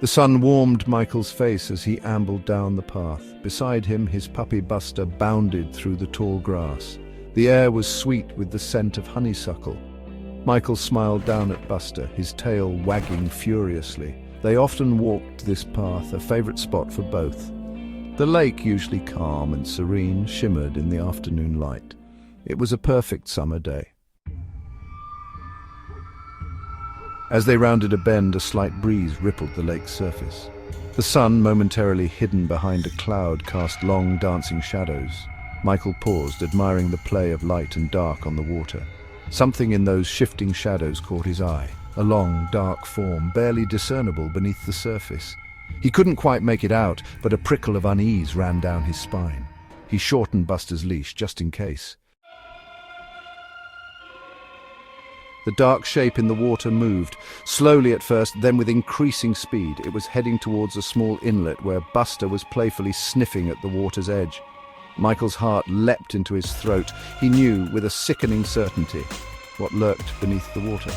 The sun warmed Michael's face as he ambled down the path. Beside him, his puppy Buster bounded through the tall grass. The air was sweet with the scent of honeysuckle. Michael smiled down at Buster, his tail wagging furiously. They often walked this path, a favorite spot for both. The lake, usually calm and serene, shimmered in the afternoon light. It was a perfect summer day. As they rounded a bend, a slight breeze rippled the lake's surface. The sun, momentarily hidden behind a cloud, cast long, dancing shadows. Michael paused, admiring the play of light and dark on the water. Something in those shifting shadows caught his eye, a long, dark form, barely discernible beneath the surface. He couldn't quite make it out, but a prickle of unease ran down his spine. He shortened Buster's leash, just in case. The dark shape in the water moved, slowly at first, then with increasing speed. It was heading towards a small inlet where Buster was playfully sniffing at the water's edge. Michael's heart leapt into his throat. He knew, with a sickening certainty, what lurked beneath the water.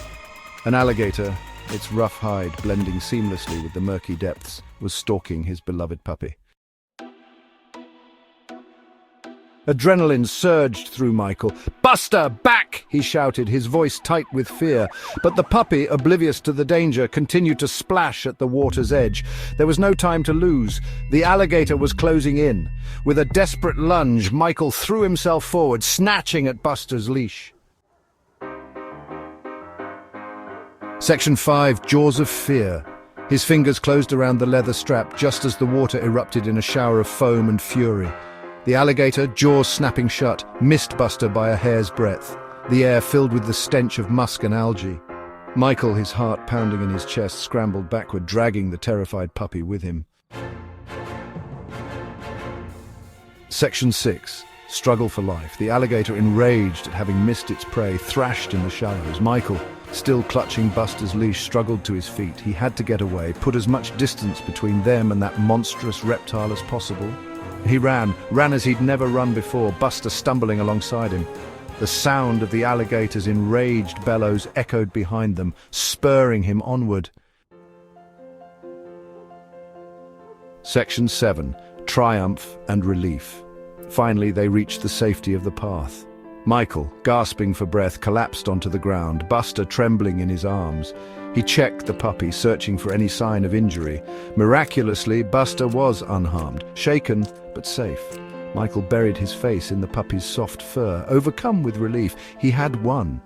An alligator, its rough hide blending seamlessly with the murky depths, was stalking his beloved puppy. Adrenaline surged through Michael. "Buster, back!" he shouted, his voice tight with fear. But the puppy, oblivious to the danger, continued to splash at the water's edge. There was no time to lose. The alligator was closing in. With a desperate lunge, Michael threw himself forward, snatching at Buster's leash. Section 5, Jaws of Fear. His fingers closed around the leather strap just as the water erupted in a shower of foam and fury. The alligator, jaws snapping shut, missed Buster by a hair's breadth. The air filled with the stench of musk and algae. Michael, his heart pounding in his chest, scrambled backward, dragging the terrified puppy with him. Section 6. Struggle for life. The alligator, enraged at having missed its prey, thrashed in the shallows. Michael, still clutching Buster's leash, struggled to his feet. He had to get away, put as much distance between them and that monstrous reptile as possible. He ran as he'd never run before, Buster stumbling alongside him. The sound of the alligator's enraged bellows echoed behind them, spurring him onward. Section 7. Triumph and Relief. Finally, they reached the safety of the path. Michael, gasping for breath, collapsed onto the ground, Buster trembling in his arms. He checked the puppy, searching for any sign of injury. Miraculously, Buster was unharmed, shaken but safe. Michael buried his face in the puppy's soft fur. Overcome with relief, he had won.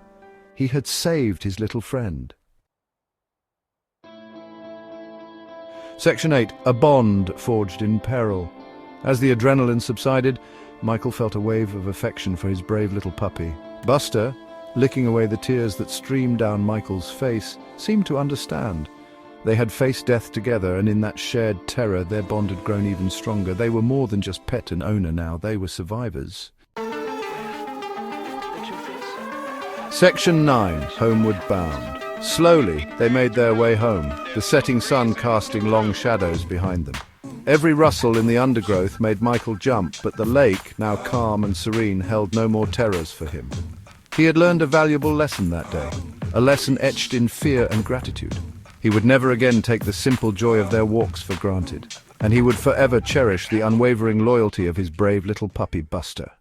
He had saved his little friend. Section 8. A bond forged in peril. As the adrenaline subsided, Michael felt a wave of affection for his brave little puppy. Buster, licking away the tears that streamed down Michael's face, seemed to understand. They had faced death together, and in that shared terror their bond had grown even stronger. They were more than just pet and owner now, they were survivors. Section 9. Homeward Bound. Slowly they made their way home, the setting sun casting long shadows behind them. Every rustle in the undergrowth made Michael jump, but the lake, now calm and serene, held no more terrors for him. He had learned a valuable lesson that day, a lesson etched in fear and gratitude. He would never again take the simple joy of their walks for granted, and he would forever cherish the unwavering loyalty of his brave little puppy Buster.